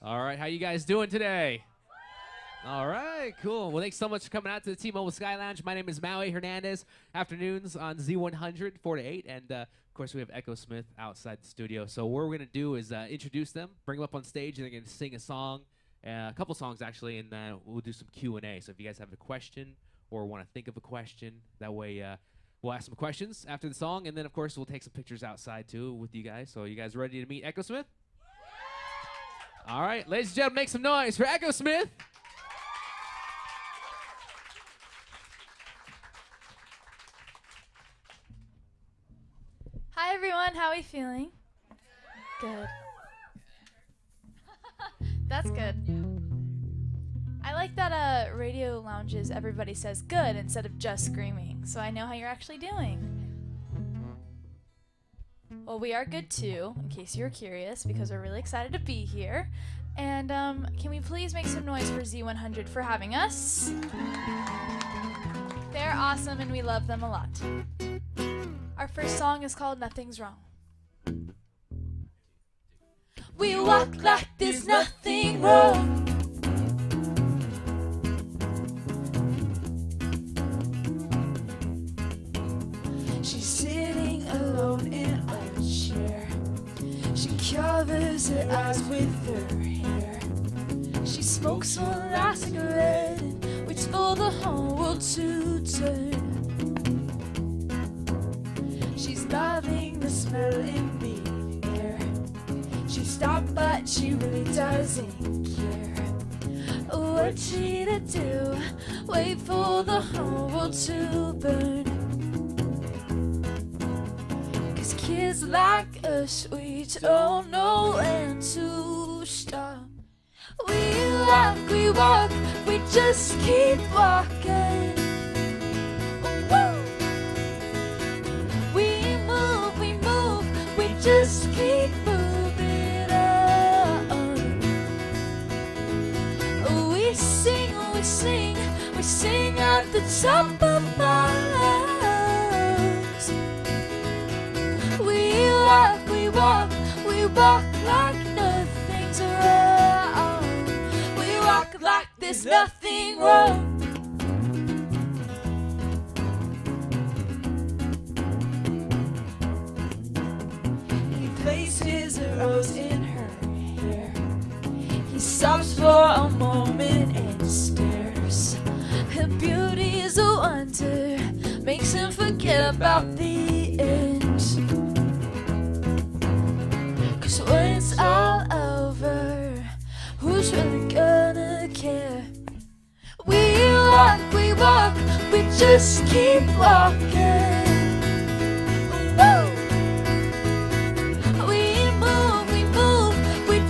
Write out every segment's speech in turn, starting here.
All right, how you guys doing today? All right, cool. Well, thanks so much for coming out to the T-Mobile SkyLounge. My name is Maui Hernandez. Afternoons on Z100, 4 to 8. And, of course, we have Echosmith outside the studio. So what we're going to do is introduce them, bring them up on stage, and they're going to sing a song, a couple songs, actually, and we'll do some Q&A. So if you guys have a question or want to think of a question, that way we'll ask some questions after the song. And then, of course, we'll take some pictures outside, too, with you guys. So you guys ready to meet Echosmith? All right, ladies and gentlemen, make some noise for Echosmith. Hi everyone, how are we feeling? Good. That's good. I like that radio lounges, everybody says good instead of just screaming, so I know how you're actually doing. Well, we are good too, in case you're curious, because we're really excited to be here. And can we please make some noise for Z100 for having us? They're awesome and we love them a lot. Our first song is called Nothing's Wrong. We walk like there's nothing wrong. She's sitting alone in a chair. She covers her eyes with her hair. She smokes one last cigarette and waits for the whole world to turn. She's loving the smell in the air. She stopped but she really doesn't care. What's she to do? Wait for the whole world to burn. 'Cause kids like us, we don't know when to stop. We walk, we just keep walking. Just keep moving on. We sing at the top of our lungs. We walk like nothing's wrong. We walk like there's nothing wrong. Places a rose in her hair. He stops for a moment and stares. Her beauty is a wonder, makes him forget about the end. 'Cause when it's all over, who's really gonna care? We walk, we just keep walking.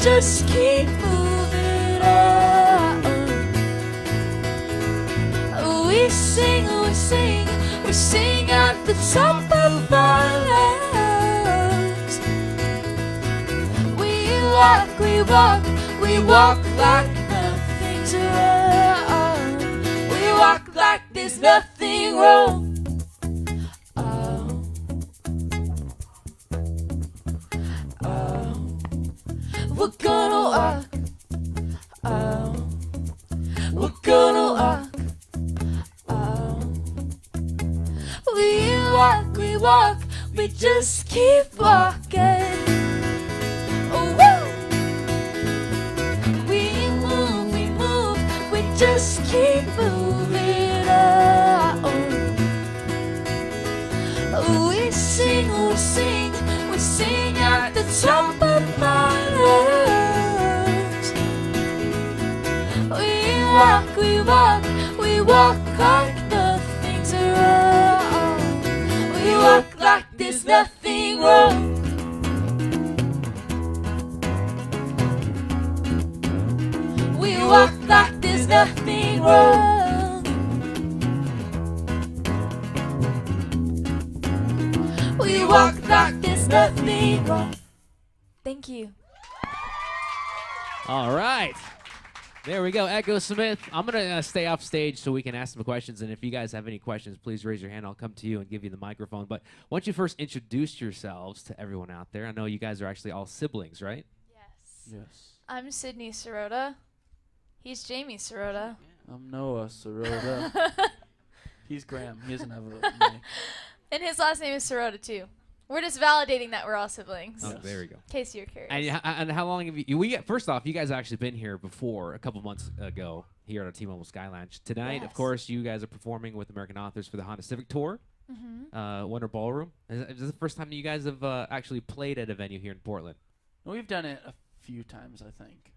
Just keep moving on. We sing at the top of our lungs. We walk like nothing's wrong. We walk like there's nothing wrong. We're gonna walk, we're gonna walk, we walk, we just keep walking. We move, we just keep moving on. We sing at the top of our lungs. We walk like nothing's wrong. We walk like there's nothing wrong. We walk like there's nothing wrong. We walk like there's nothing wrong. Thank you. All right. There we go, Echosmith. I'm going to stay off stage so we can ask some questions. And if you guys have any questions, please raise your hand. I'll come to you and give you the microphone. But why don't you first introduce yourselves to everyone out there? I know you guys are actually all siblings, right? Yes. Yes. I'm Sydney Sirota. He's Jamie Sirota. I'm Noah Sirota. He's Graham. He doesn't have a name. And his last name is Sirota, too. We're just validating that we're all siblings. Oh, Yes. there we go. In case you're curious. And how long have you? First off, you guys have actually been here before a couple months ago here at our T-Mobile SkyLounge. Tonight, of Yes. course, you guys are performing with American Authors for the Honda Civic Tour, Wonder Ballroom. Is this the first time that you guys have actually played at a venue here in Portland? We've done it a few times, I think.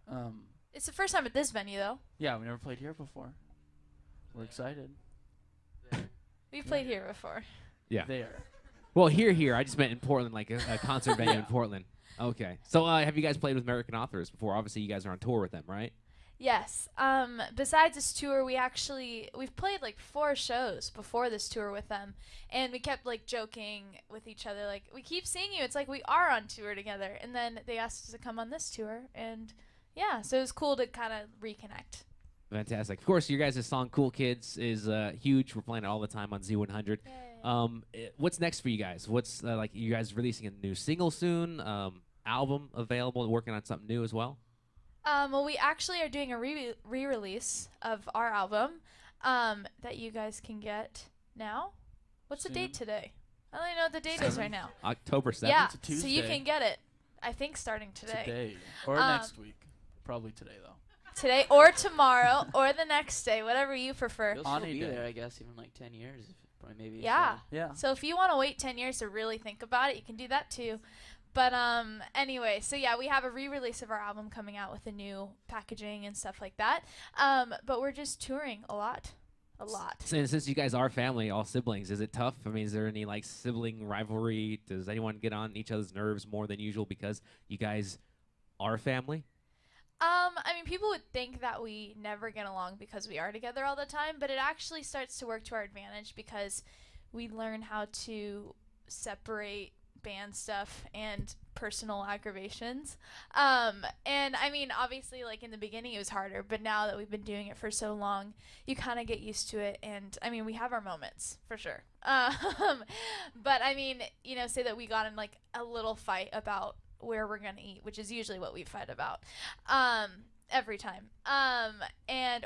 It's the first time at this venue, though. Yeah, we never played here before. We're excited. We've played here before. Yeah. There. Well, here. I just meant in Portland, like a concert venue in Portland. Okay. So have you guys played with American Authors before? Obviously, you guys are on tour with them, right? Yes. Besides this tour, we've played like 4 shows before this tour with them, and we kept like joking with each other, like, we keep seeing you. It's like we are on tour together. And then they asked us to come on this tour, and yeah, so it was cool to kind of reconnect. Fantastic. Of course, your guys' song "Cool Kids" is huge. We're playing it all the time on Z100. What's next for you guys? What's like you guys releasing a new single soon? Album available? Working on something new as well? Well, we actually are doing a re-release of our album that you guys can get now. What's the date today? I don't even know what the date is right now. October 7th. Yeah, It's a so you Tuesday. can get it, I think, starting today. Today. Or next week. Probably today, though. Today or tomorrow or the next day, whatever you prefer. You'll On still a be day. there, I guess, even like 10 years. Probably maybe. Yeah. Yeah. So if you want to wait 10 years to really think about it, you can do that too. But anyway, so yeah, we have a re-release of our album coming out with a new packaging and stuff like that. But we're just touring a lot. Since you guys are family, all siblings, is it tough? I mean, is there any like sibling rivalry? Does anyone get on each other's nerves more than usual because you guys are family? I mean, people would think that we never get along because we are together all the time, but it actually starts to work to our advantage because we learn how to separate band stuff and personal aggravations. And I mean, obviously, like in the beginning it was harder, but now that we've been doing it for so long, you kind of get used to it. And I mean, we have our moments for sure. But I mean, say that we got in like a little fight about where we're gonna eat, which is usually what we fight about every time.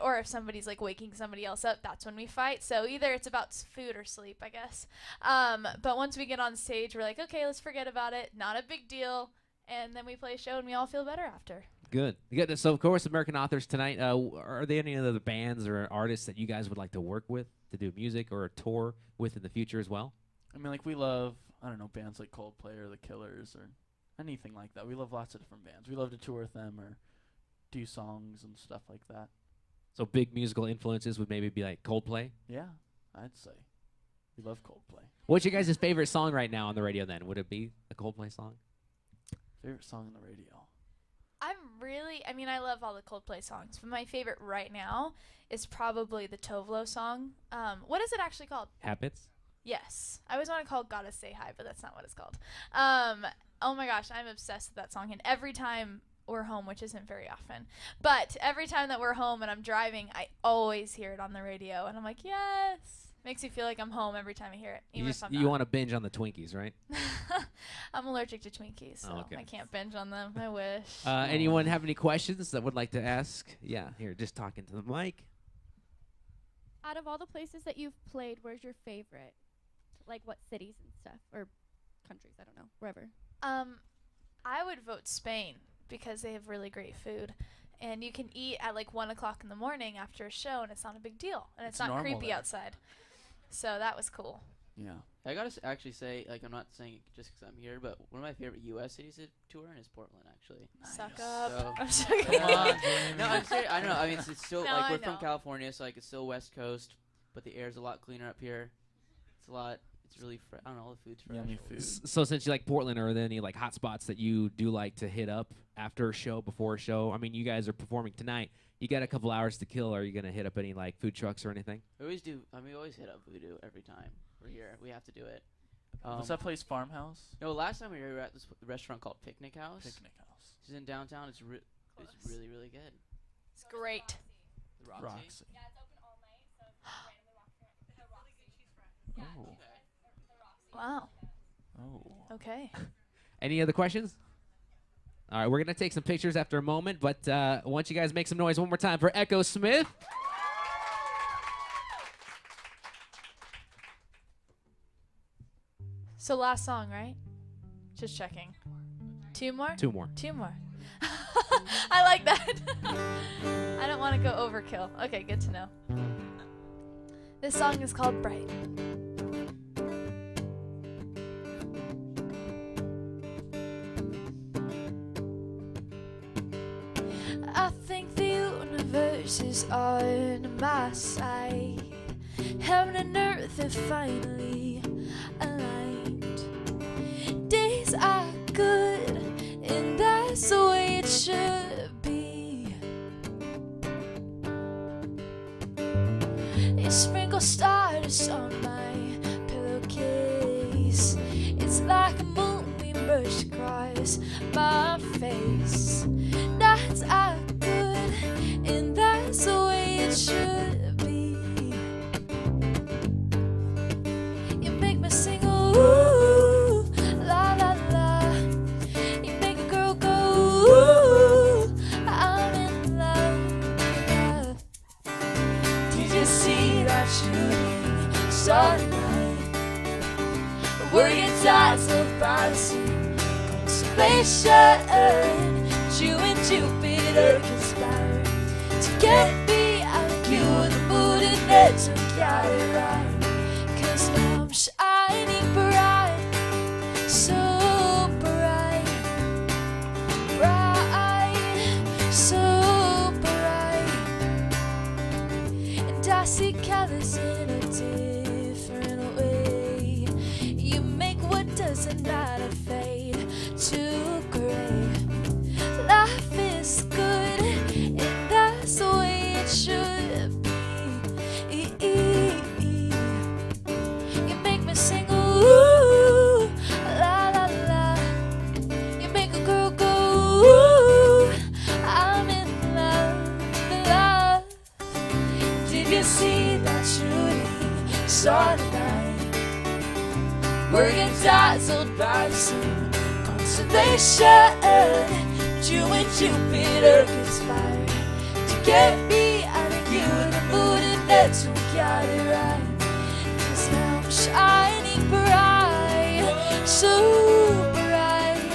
Or if somebody's like waking somebody else up, that's when we fight. So either it's about food or sleep, I guess. But once we get on stage, we're like, okay, let's forget about it, not a big deal, and then we play a show and we all feel better after. Good. So of course, American Authors tonight. Are there any other bands or artists that you guys would like to work with to do music or a tour with in the future as well? I mean, like, we love, I don't know, bands like Coldplay or The Killers or anything like that. We love lots of different bands. We love to tour with them or do songs and stuff like that. So big musical influences would maybe be like Coldplay. Yeah, I'd say. We love Coldplay. What's your guys' favorite song right now on the radio then? Would it be a Coldplay song? Favorite song on the radio? I love all the Coldplay songs, but my favorite right now is probably the Tovlo song. What is it actually called? Habits? Yes. I always want to call Gotta Say Hi, but that's not what it's called. Oh my gosh, I'm obsessed with that song. And every time we're home, which isn't very often, but every time that we're home and I'm driving, I always hear it on the radio. And I'm like, yes. Makes me feel like I'm home every time I hear it, even if I'm You not. want to binge on the Twinkies, right? I'm allergic to Twinkies, so okay. I can't binge on them. I wish. Anyone have any questions that would like to ask? Yeah, here, just talking to the mic. Out of all the places that you've played, where's your favorite? Like what cities and stuff, or countries? I don't know, wherever. I would vote Spain because they have really great food. And you can eat at like 1 o'clock in the morning after a show, and it's not a big deal. And it's not normal creepy there. outside. So that was cool. Yeah. I gotta actually say, like, I'm not saying it just because I'm here, but one of my favorite U.S. cities to tour in is Portland, actually. Suck Nice. up. So- I'm so kidding. Come on, No, I'm serious. I don't know. I mean, it's still, No, like, I we're from know. California, so, like, it's still West Coast, but the air's a lot cleaner up here. It's really fresh. I don't know, all the food's fresh. Yummy food. So since you like Portland, are there any like hot spots that you do like to hit up after a show, before a show? I mean, you guys are performing tonight. You got a couple hours to kill. Are you gonna hit up any like food trucks or anything? We always do. I mean, we always hit up Voodoo every time we're here. We have to do it. What's that place, Farmhouse? No, last time we were at this restaurant called Picnic House. Picnic House. It's in downtown. It's really, really good. It's great. The Roxy. Roxy. Oh. Wow. Oh. Okay. Any other questions? All right, we're going to take some pictures after a moment, but I want you guys make some noise one more time for Echosmith. So last song, right? Just checking. Two more? Two more. Two more. I like that. I don't want to go overkill. Okay, good to know. This song is called Bright. I think the universe is on my side. Heaven and earth are finally aligned. Days are good, and that's the way it should be. You sprinkle stardust on my pillowcase. It's like a moonbeam brushed across my face. Nights are good, and that's the way it should be. You make me sing, ooh, la la la. You make a girl go, ooh, I'm in love. Did you see that shooting star tonight? We're getting dazzled by the same constellation. You and Jupiter conspire to get me out of you and the moon and Neptune got it right. 'Cause now I'm shining bright, so bright, bright, so bright. And I see colors in a different way. You make what doesn't matter fade to gray. Life is good, and that's the way it should be. You make me sing, ooh, la la la. You make a girl go, ooh, I'm in love. Did you see that shooting star tonight? We're getting dazzled by the same constellation. You and Jupiter conspire to get me out of you and the moon and Neptune got it right. 'Cause now I'm shining bright, so bright,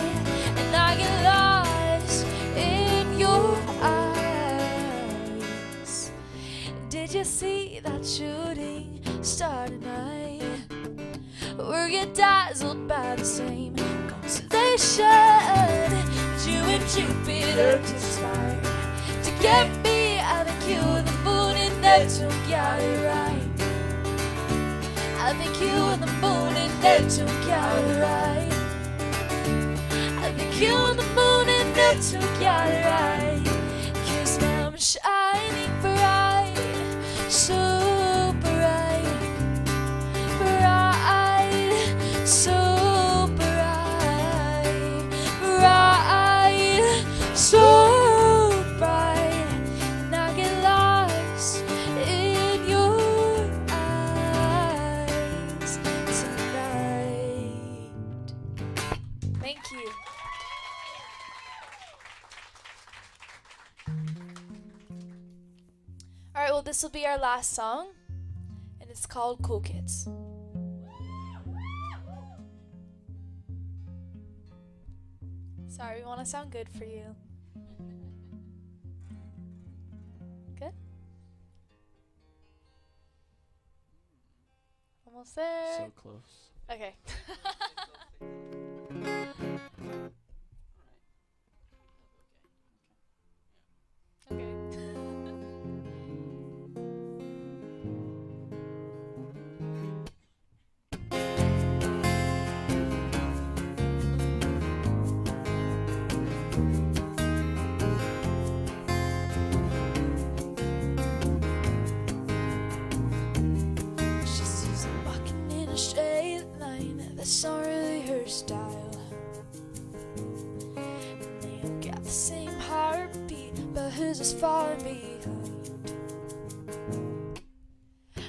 and I get lost in your eyes. Did you see that shooting star tonight? We're getting dazzled by the same constellation. You and Jupiter conspire to get me out of you and the moon and Neptune got it right. I think you and the moon and Neptune got it right. I think you and the moon and Neptune got it right. 'Cause now I'm shining bright, so bright, bright, so so bright, and I get lost in your eyes tonight. Thank you. All right, well, this will be our last song, and it's called Cool Kids. Sorry, we want to sound good for you. Good? Almost there. So close. Okay. Okay. That's not really her style. And they all got the same heartbeat, but hers is falling behind.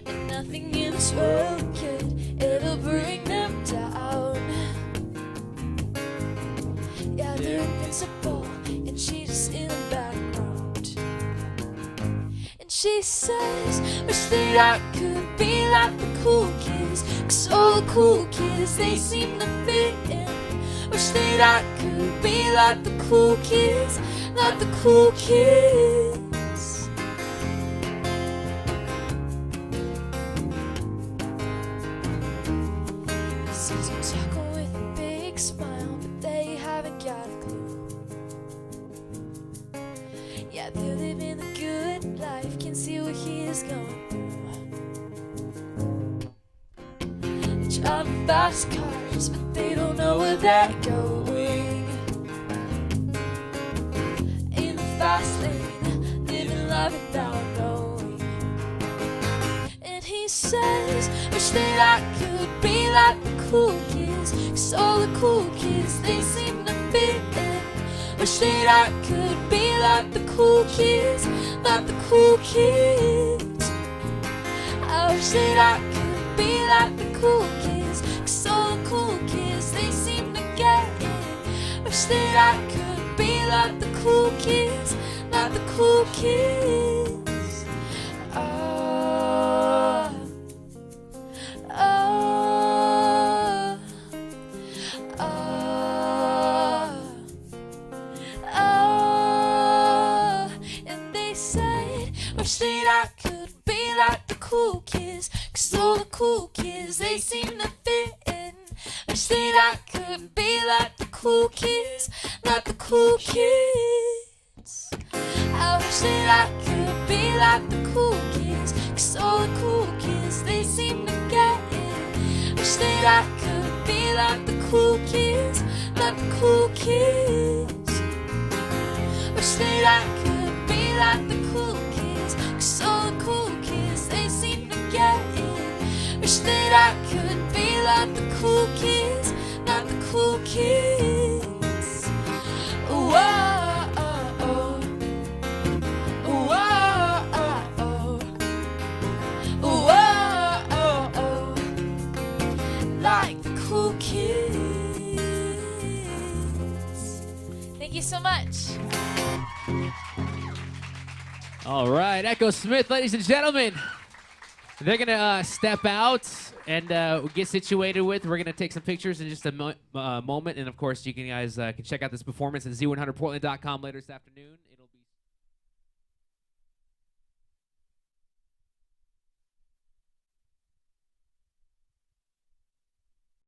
And nothing in this world could ever bring them down. Yeah, they're invincible, She says, wish that I could be like the cool kids, 'cause all the cool kids, they seem to fit in. Wish that I could be like the cool kids, like the cool kids. Sees them talking with a big smile, but they haven't got a clue. Yeah, they're living the good life, can see what he is going through. They drive fast cars, but they don't know where they're going. In the fast lane, living life without knowing. And he says, wish that I could be like the cool kids, 'cause all the cool kids, they seem to fit in. Wish that I could be like the cool kids, like the cool kids. I wish that I could be like the cool kids, 'cause all the cool kids, they seem to get it. Wish that I could be like the cool kids, like the cool kids. Oh, oh, oh, oh. And they said, wish that I could be like the cool kids, 'cause all the cool kids, they seem to fit in. Wish that I could be like the cool kids, like the cool kids. I wish that I could be like the cool kids, 'cause all the cool kids, they seem to get it. Wish that I could be like the cool kids, like the cool kids. Wish that I could be like the cool kids, 'cause all the cool kids, they seem to get it. Wish that I could be like the cool kids, like the cool kids. Whoa, oh, oh. Whoa, oh, oh. Whoa, oh, oh. Like the cool kids. Thank you so much. All right, Echosmith, ladies and gentlemen. They're going to step out and get situated with. We're going to take some pictures in just a moment. And, of course, you guys can check out this performance at Z100Portland.com later this afternoon.